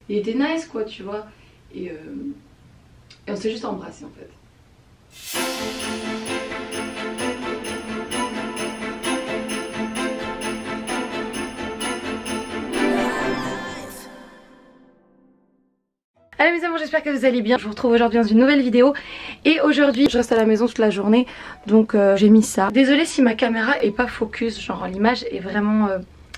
Il était nice quoi, tu vois. Et on s'est juste embrassé en fait. Allez mes amours, j'espère que vous allez bien. Je vous retrouve aujourd'hui dans une nouvelle vidéo. Et aujourd'hui je reste à la maison toute la journée, donc j'ai mis ça. Désolée si ma caméra est pas focus, genre l'image est vraiment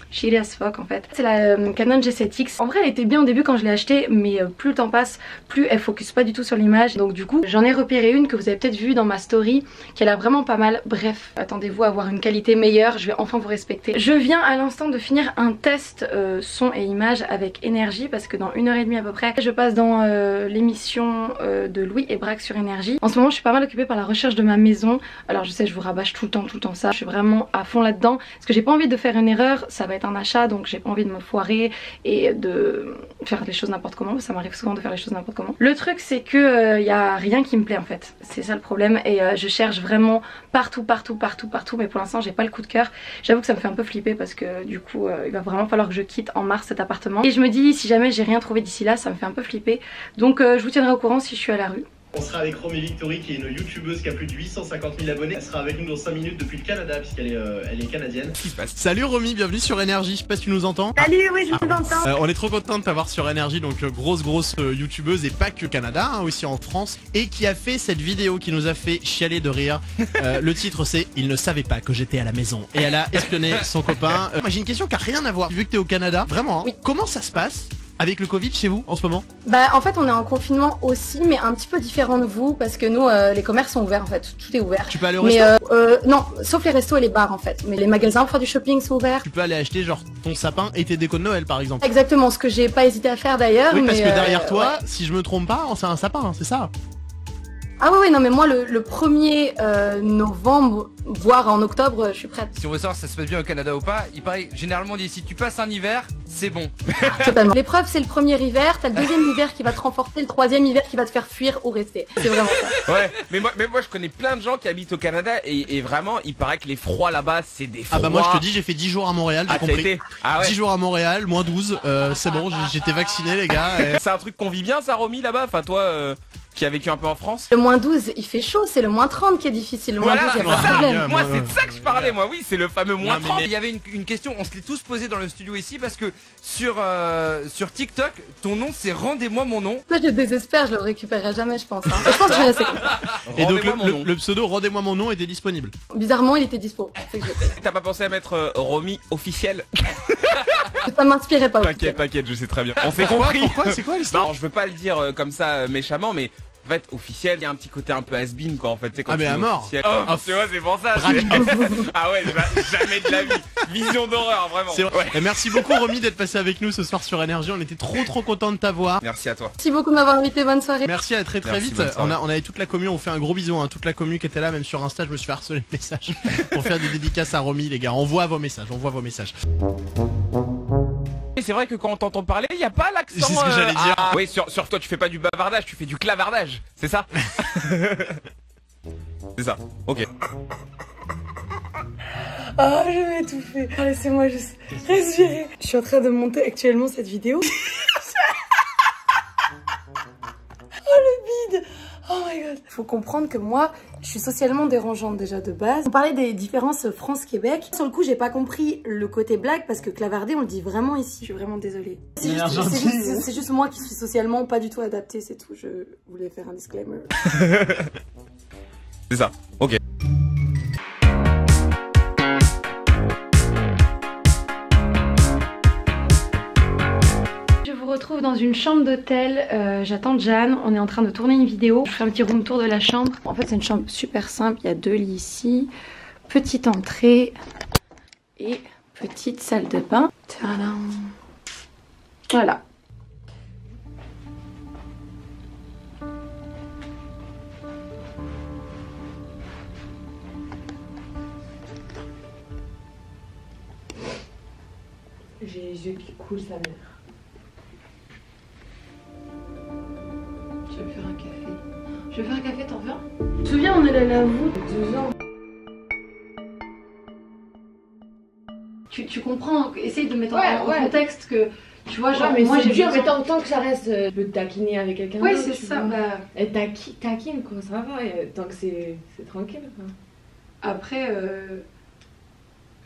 shitty as fuck en fait. C'est la Canon G7X. En vrai elle était bien au début quand je l'ai achetée, mais plus le temps passe, plus elle focus pas du tout sur l'image. Donc du coup j'en ai repéré une que vous avez peut-être vue dans ma story, qui a l'air vraiment pas mal. Bref, attendez-vous à avoir une qualité meilleure, je vais enfin vous respecter. Je viens à l'instant de finir un test son et image avec Énergie, parce que dans 1h30 à peu près je passe dans l'émission de Louis et Braque sur Énergie. En ce moment je suis pas mal occupée par la recherche de ma maison. Alors je sais, je vous rabâche tout le temps ça. Je suis vraiment à fond là-dedans parce que j'ai pas envie de faire une erreur. Ça va être un achat, donc j'ai pas envie de me foirer et de faire les choses n'importe comment. Ça m'arrive souvent de faire les choses n'importe comment. Le truc c'est que y a rien qui me plaît en fait. C'est ça le problème, et je cherche vraiment partout, mais pour l'instant j'ai pas le coup de cœur. J'avoue que ça me fait un peu flipper parce que du coup il va vraiment falloir que je quitte en mars cet appartement. Et je me dis, si jamais j'ai rien trouvé d'ici là, ça me fait un peu flipper. Donc je vous tiendrai au courant si je suis à la rue. On sera avec Romy Victory, qui est une youtubeuse qui a plus de 850 000 abonnés. Elle sera avec nous dans 5 minutes depuis le Canada, puisqu'elle est canadienne. Salut Romy, bienvenue sur Énergie, je sais pas si tu nous entends. Salut, oui je vous entends. On est trop content de t'avoir sur Énergie, donc grosse youtubeuse, et pas que Canada, hein, aussi en France, et qui a fait cette vidéo qui nous a fait chialer de rire. Le titre c'est « Il ne savait pas que j'étais à la maison ». Et elle a espionné son copain. Moi j'ai une question qui a rien à voir, vu que t'es au Canada, vraiment, hein, oui. Comment ça se passe avec le Covid chez vous en ce moment? Bah en fait on est en confinement aussi, mais un petit peu différent de vous, parce que nous les commerces sont ouverts en fait, tout est ouvert. Tu peux aller au resto? Non, sauf les restos et les bars en fait, mais les magasins pour faire du shopping sont ouverts. Tu peux aller acheter genre ton sapin et tes décos de Noël par exemple. Exactement, ce que j'ai pas hésité à faire d'ailleurs. Oui, parce mais que derrière toi, ouais. si je me trompe pas, c'est un sapin, hein, c'est ça? Ah oui, non mais moi le 1er novembre, voire en octobre, je suis prête. Si on veut savoir si ça se passe bien au Canada ou pas, il paraît généralement on dit si tu passes un hiver, c'est bon. Totalement. L'épreuve c'est le premier hiver, t'as le deuxième hiver qui va te renforcer, le troisième hiver qui va te faire fuir ou rester. C'est vraiment ça. Ouais, mais moi je connais plein de gens qui habitent au Canada et vraiment il paraît que les froids là-bas c'est des froids. Ah bah moi je te dis, j'ai fait 10 jours à Montréal, j'ai compris. Ah ouais. 10 jours à Montréal, moins 12, c'est bon, j'étais vacciné les gars. Et... C'est un truc qu'on vit bien ça Romy là-bas, enfin toi qui a vécu un peu en France. Le moins 12 il fait chaud, c'est le moins 30 qui est difficile. Le moins 12 y a pas de problème. Moi c'est de ça que je parlais, moi oui c'est le fameux moins 30. Mais... Il y avait une question, on se l'est tous posé dans le studio ici parce que sur TikTok ton nom c'est Rendez-moi mon nom. Là je désespère, je le récupérerai jamais je pense. Hein. Je pense que je vais rester comme ça. Et donc le pseudo Rendez-moi mon nom était disponible. Bizarrement il était dispo. T'as pas pensé à mettre Romy officiel? Ça m'inspirait pas. T'inquiète, je sais très bien. On s'est compris. Pourquoi? C'est quoi l'histoire? Non, je veux pas le dire comme ça méchamment, mais en fait, officiel, il y a un petit côté un peu has-been quoi en fait. Quand ah mais à mort. Tu vois, c'est pour ça. Ah ouais, jamais de la vie. Vision d'horreur, vraiment. Ouais. Et merci beaucoup Romy d'être passé avec nous ce soir sur Énergie. On était trop content de t'avoir. Merci à toi. Merci beaucoup de m'avoir invité, bonne soirée. Merci, à très vite. On avait toute la commu, on fait un gros bisou, hein. Toute la commu qui était là, même sur Insta, je me suis fait harceler de messages pour faire des dédicaces à Romy les gars. On voit vos messages. C'est vrai que quand on t'entend parler, il n'y a pas l'accent. C'est ce que j'allais dire. Oui, sur toi, tu fais pas du bavardage, tu fais du clavardage. C'est ça? C'est ça. Ok. Ah, je vais m'étouffer. Laissez-moi juste respirer. Je suis en train de monter actuellement cette vidéo. Oh le bide. Oh my god. Faut comprendre que moi, je suis socialement dérangeante déjà de base. On parlait des différences France-Québec. Sur le coup, j'ai pas compris le côté blague parce que clavarder, on le dit vraiment ici. Je suis vraiment désolée. C'est juste moi qui suis socialement pas du tout adaptée, c'est tout. Je voulais faire un disclaimer. C'est ça. Ok. Retrouve dans une chambre d'hôtel, j'attends Jeanne, on est en train de tourner une vidéo. Je fais un petit room tour de la chambre. En fait c'est une chambre super simple, il y a 2 lits ici, petite entrée et petite salle de bain. Tadam. Voilà. J'ai les yeux qui coulent sa mère. Je vais faire un café. Je vais faire un café, t'en veux un? Tu te souviens, on est allé à vous 2 ans. Tu comprends, essaye de mettre en contexte que Tu vois, genre, mais moi j'ai dur, besoin... mais tant que ça reste, tu peux te taquiner avec quelqu'un Ouais, d'autre. c'est tu ça. vois. Bah, Et taquine quoi, ça va, tant que c'est tranquille quoi. après,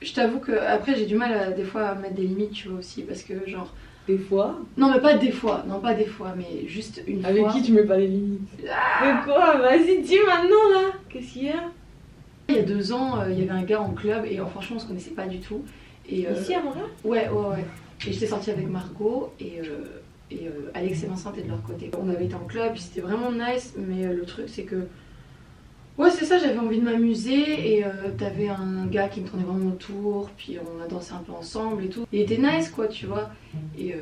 je t'avoue que après j'ai du mal à, des fois à mettre des limites, tu vois aussi, parce que genre... Des fois. Non mais pas des fois, non pas des fois, mais juste une Avec fois. qui tu mets pas les limites? De quoi? Vas-y, dis maintenant là. Qu'est-ce qu'il y a? Il y a 2 ans, il y avait un gars en club et franchement on se connaissait pas du tout. Et, Ici à Montréal? Ouais. Et j'étais sortie avec Margot et Alex et Vincent étaient de leur côté. On avait été en club, c'était vraiment nice, mais le truc c'est que... Ouais c'est ça, j'avais envie de m'amuser et t'avais un gars qui me tournait vraiment autour, puis on a dansé un peu ensemble et tout. Il était nice quoi, tu vois. Et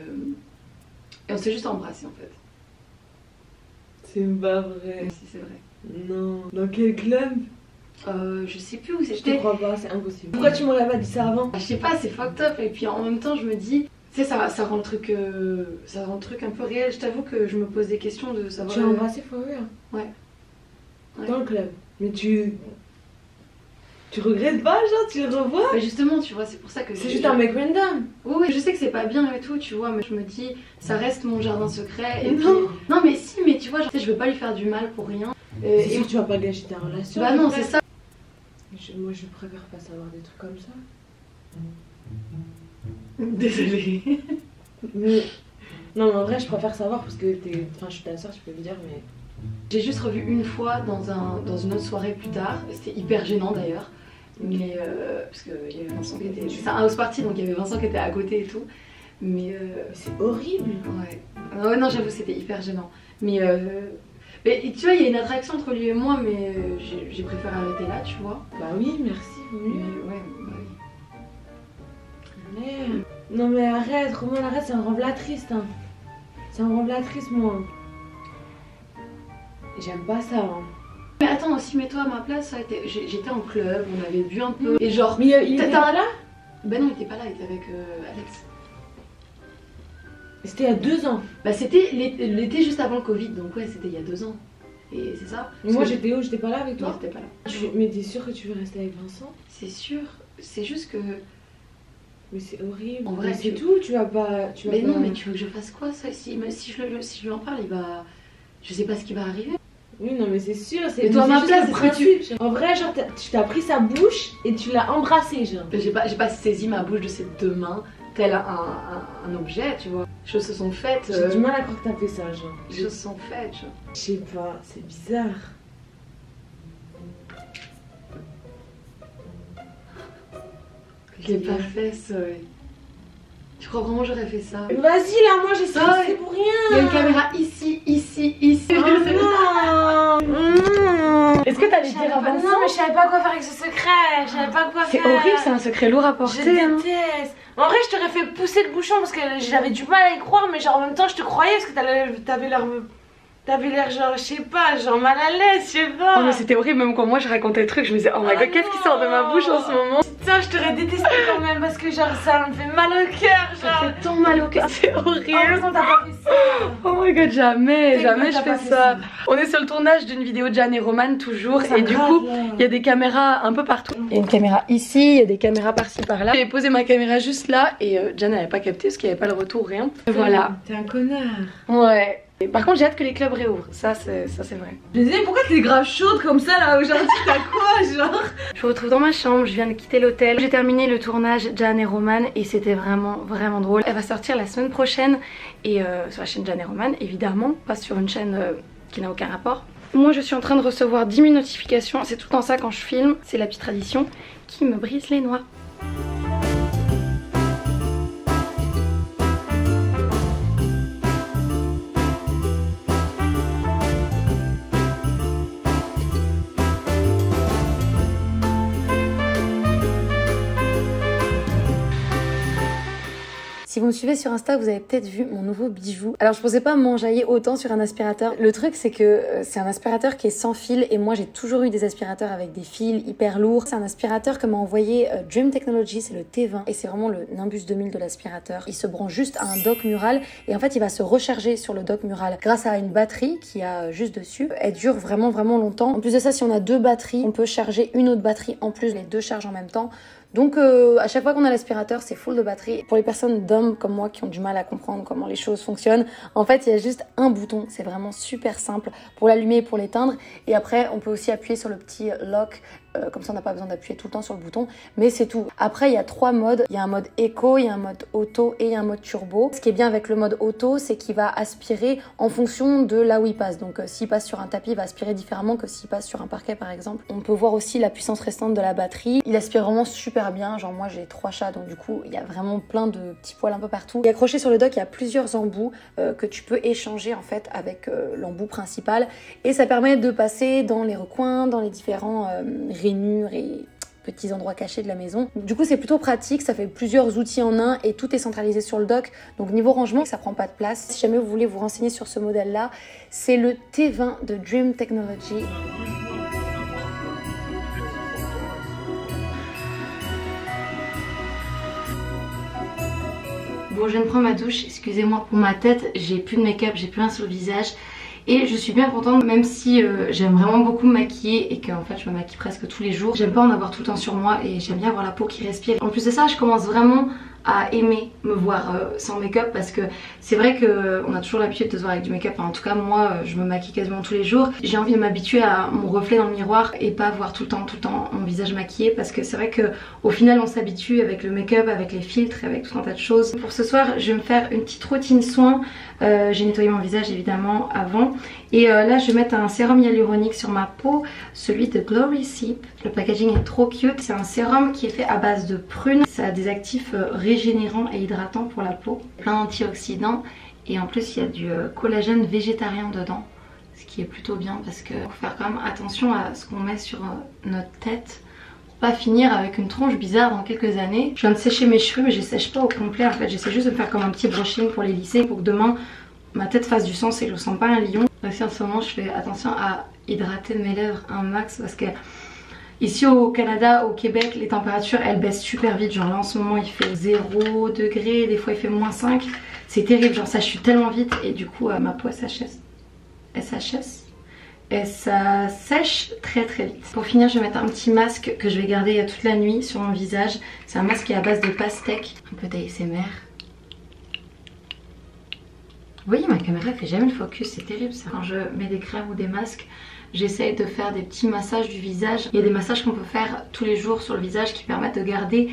on s'est juste embrassés en fait. C'est pas vrai. Si c'est vrai. Non. Dans quel club? Je sais plus où Je te c'était. crois pas, c'est impossible. Pourquoi tu m'aurais pas dit ça avant? Je sais pas, c'est fucked up et puis en même temps je me dis, tu sais ça rend le truc un peu réel. Je t'avoue que je me pose des questions de savoir. Tu as embrassé for real? Ouais. Dans le club. Mais tu regrettes pas, genre, tu le revois? Mais justement, tu vois, c'est pour ça que C'est juste un mec random. Oui, je sais que c'est pas bien et tout, tu vois, mais je me dis, ça reste mon jardin secret. Et Non. puis... Non, mais si, mais tu vois, genre, je veux pas lui faire du mal pour rien. C'est sûr que tu vas pas gâcher ta relation. Bah non, c'est ça. Moi, je préfère pas savoir des trucs comme ça. Désolée. Mais... Non, mais en vrai, je préfère savoir parce que enfin, je suis ta soeur, tu peux me dire, mais. J'ai juste revu une fois dans une autre soirée plus tard. C'était hyper gênant d'ailleurs. Mais parce qu'il y avait Vincent qui était. C'est un house party donc il y avait Vincent qui était à côté et tout. Mais. C'est horrible! Ouais. Ouais, non, j'avoue, c'était hyper gênant. Mais tu vois, il y a une attraction entre lui et moi, mais j'ai préféré arrêter là, tu vois. Bah oui, merci, vaut Mais mieux. ouais, bah oui. Merde. Non, mais arrête, Roman, arrête, ça me rend la triste, hein. Ça me rend la triste, moi. J'aime pas ça, hein. Mais attends, aussi, mets-toi à ma place, j'étais en club, on avait bu un peu. Et genre. Mais il était T'as- pas là? Ben non, il était pas là, il était avec Alex. C'était il y a 2 ans. Bah c'était l'été juste avant le Covid, donc ouais, c'était il y a 2 ans. Et c'est ça. Mais moi, Parce que- j'étais où? J'étais pas là avec Non, toi? t'étais pas là. Mais t'es sûre que tu veux rester avec Vincent? C'est sûr, c'est juste que... Mais c'est horrible. En vrai, Mais c'est tu- tout, tu vas pas. Mais non, mais tu veux que je fasse quoi ça? Si je lui en parle, il va... Je sais pas ce qui va arriver. Oui, non, mais c'est sûr. Mais toi, à ma juste place, le est-ce que principe. En vrai, genre, tu t'as pris sa bouche et tu l'as embrassé, genre. J'ai pas saisi ma bouche de ses 2 mains, tel un objet, tu vois. Les choses se sont faites. J'ai du mal à croire que t'as fait ça, genre. Les choses se sont faites, genre. Je sais pas, c'est bizarre. Je l'ai pas fait, ça. Ouais. Tu crois vraiment que j'aurais fait ça? Vas-y là, moi j'ai Ça, stressé pour rien. Il y a une caméra ici. Oh non. Est-ce que t'allais dire à Non, Vincent? mais je savais pas quoi faire avec ce secret. Je savais pas quoi C'est faire. horrible, c'est un secret lourd à Je porter. hein. déteste. En vrai, je t'aurais fait pousser le bouchon parce que j'avais du mal à y croire, mais genre en même temps, je te croyais parce que t'avais l'air genre, je sais pas, genre mal à l'aise, je sais pas. Oh mais c'était horrible, même quand moi je racontais le truc, je me disais oh my god, qu'est-ce qui sort de ma bouche en ce moment? Putain, je t'aurais détesté quand même parce que genre ça me fait mal au cœur, Ça genre. fait tant mal au cœur, c'est En horrible. même temps, t'as pas fait ça. Oh my god, jamais T'as je pas fais fait ça. ça. On est sur le tournage d'une vidéo de Jeanne et Roman toujours, Ça et me du rate, coup là. il y a des caméras un peu partout. Il y a une caméra ici, il y a des caméras par-ci par-là. J'ai posé ma caméra juste là et Jeanne n'avait pas capté parce qu'il n'y avait pas le retour, rien. Voilà. T'es un connard. Ouais. Et par contre j'ai hâte que les clubs réouvrent, ça c'est vrai. Je me disais, pourquoi t'es grave chaude comme ça là aujourd'hui? T'as quoi, genre? Je vous retrouve dans ma chambre, je viens de quitter l'hôtel. J'ai terminé le tournage Jeanne et Roman et c'était vraiment drôle. Elle va sortir la semaine prochaine et sur la chaîne Jeanne et Roman évidemment, pas sur une chaîne qui n'a aucun rapport. Moi je suis en train de recevoir 10 000 notifications, c'est tout le temps ça quand je filme, c'est la petite tradition qui me brise les noix. Si vous me suivez sur Insta, vous avez peut-être vu mon nouveau bijou. Alors je pensais pas m'enjailler autant sur un aspirateur. Le truc c'est que c'est un aspirateur qui est sans fil et moi j'ai toujours eu des aspirateurs avec des fils hyper lourds. C'est un aspirateur que m'a envoyé Dream Technology, c'est le T20 et c'est vraiment le Nimbus 2000 de l'aspirateur. Il se branche juste à un dock mural et en fait il va se recharger sur le dock mural grâce à une batterie qui a juste dessus. Elle dure vraiment longtemps. En plus de ça, si on a 2 batteries, on peut charger une autre batterie en plus, les 2 chargent en même temps. Donc à chaque fois qu'on a l'aspirateur, c'est full de batterie. Pour les personnes d'hommes comme moi qui ont du mal à comprendre comment les choses fonctionnent, en fait il y a juste un bouton, c'est vraiment super simple pour l'allumer et pour l'éteindre. Et après on peut aussi appuyer sur le petit lock, comme ça on n'a pas besoin d'appuyer tout le temps sur le bouton, mais c'est tout. Après il y a 3 modes, il y a un mode éco, il y a un mode auto et il y a un mode turbo. Ce qui est bien avec le mode auto, c'est qu'il va aspirer en fonction de là où il passe. Donc s'il passe sur un tapis, il va aspirer différemment que s'il passe sur un parquet par exemple. On peut voir aussi la puissance restante de la batterie. Il aspire vraiment super bien, genre moi j'ai 3 chats donc du coup il y a vraiment plein de petits poils un peu partout. Et accroché sur le dock, il y a plusieurs embouts que tu peux échanger en fait avec l'embout principal, et ça permet de passer dans les recoins, dans les différents rainures et petits endroits cachés de la maison. Du coup c'est plutôt pratique, ça fait plusieurs outils en un et tout est centralisé sur le dock, donc niveau rangement ça prend pas de place. Si jamais vous voulez vous renseigner sur ce modèle là, c'est le T20 de Dream Technology. Bon, je viens de prendre ma douche, excusez-moi pour ma tête, j'ai plus de make-up, j'ai plus rien sur le visage. Et je suis bien contente, même si j'aime vraiment beaucoup me maquiller et qu'en fait je me maquille presque tous les jours. J'aime pas en avoir tout le temps sur moi et j'aime bien avoir la peau qui respire. En plus de ça, je commence vraiment à aimer me voir sans make-up, parce que c'est vrai qu'on a toujours l'habitude de se voir avec du make-up. Enfin, en tout cas moi je me maquille quasiment tous les jours. J'ai envie de m'habituer à mon reflet dans le miroir et pas voir tout le temps mon visage maquillé, parce que c'est vrai qu'au final on s'habitue avec le make-up, avec les filtres, avec tout un tas de choses. Pour ce soir je vais me faire une petite routine soin. J'ai nettoyé mon visage évidemment avant, et là je vais mettre un sérum hyaluronique sur ma peau, celui de Glory Sip. Le packaging est trop cute, c'est un sérum qui est fait à base de prunes. Ça a des actifs régénérants et hydratants pour la peau, plein d'antioxydants, et en plus il y a du collagène végétarien dedans, ce qui est plutôt bien parce qu'il faut faire quand même attention à ce qu'on met sur notre tête, pas finir avec une tronche bizarre dans quelques années. Je viens de sécher mes cheveux mais je les sèche pas au complet en fait, j'essaie juste de me faire comme un petit brushing pour les lisser, pour que demain ma tête fasse du sens et que je sens pas un lion. Aussi en ce moment je fais attention à hydrater mes lèvres un max, parce que ici au Canada, au Québec, les températures elles baissent super vite. Genre là en ce moment il fait 0 degrés, des fois il fait -5. C'est terrible, genre ça chute tellement vite et du coup ma peau et ça sèche très très vite. Pour finir je vais mettre un petit masque que je vais garder toute la nuit sur mon visage. C'est un masque qui est à base de pastèque, un peu d'ASMR. Vous voyez ma caméra fait jamais le focus, c'est terrible ça. Quand je mets des crèmes ou des masques, j'essaye de faire des petits massages du visage. Il y a des massages qu'on peut faire tous les jours sur le visage qui permettent de garder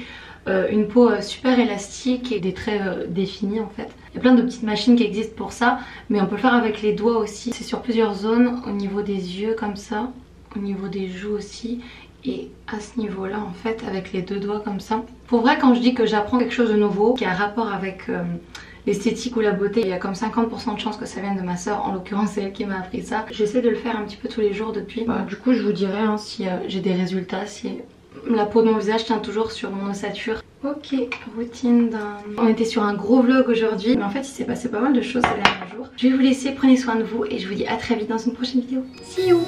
une peau super élastique et des traits définis en fait. Il y a plein de petites machines qui existent pour ça, mais on peut le faire avec les doigts aussi. C'est sur plusieurs zones, au niveau des yeux comme ça, au niveau des joues aussi, et à ce niveau là en fait avec les 2 doigts comme ça. Pour vrai, quand je dis que j'apprends quelque chose de nouveau qui a rapport avec l'esthétique ou la beauté, il y a comme 50% de chances que ça vienne de ma soeur, en l'occurrence c'est elle qui m'a appris ça. J'essaie de le faire un petit peu tous les jours depuis. Du coup je vous dirai hein, si j'ai des résultats, si la peau de mon visage tient toujours sur mon ossature. Ok, routine d'un... On était sur un gros vlog aujourd'hui, mais en fait il s'est passé pas mal de choses ces derniers jours. Je vais vous laisser, prenez soin de vous et je vous dis à très vite dans une prochaine vidéo. See you.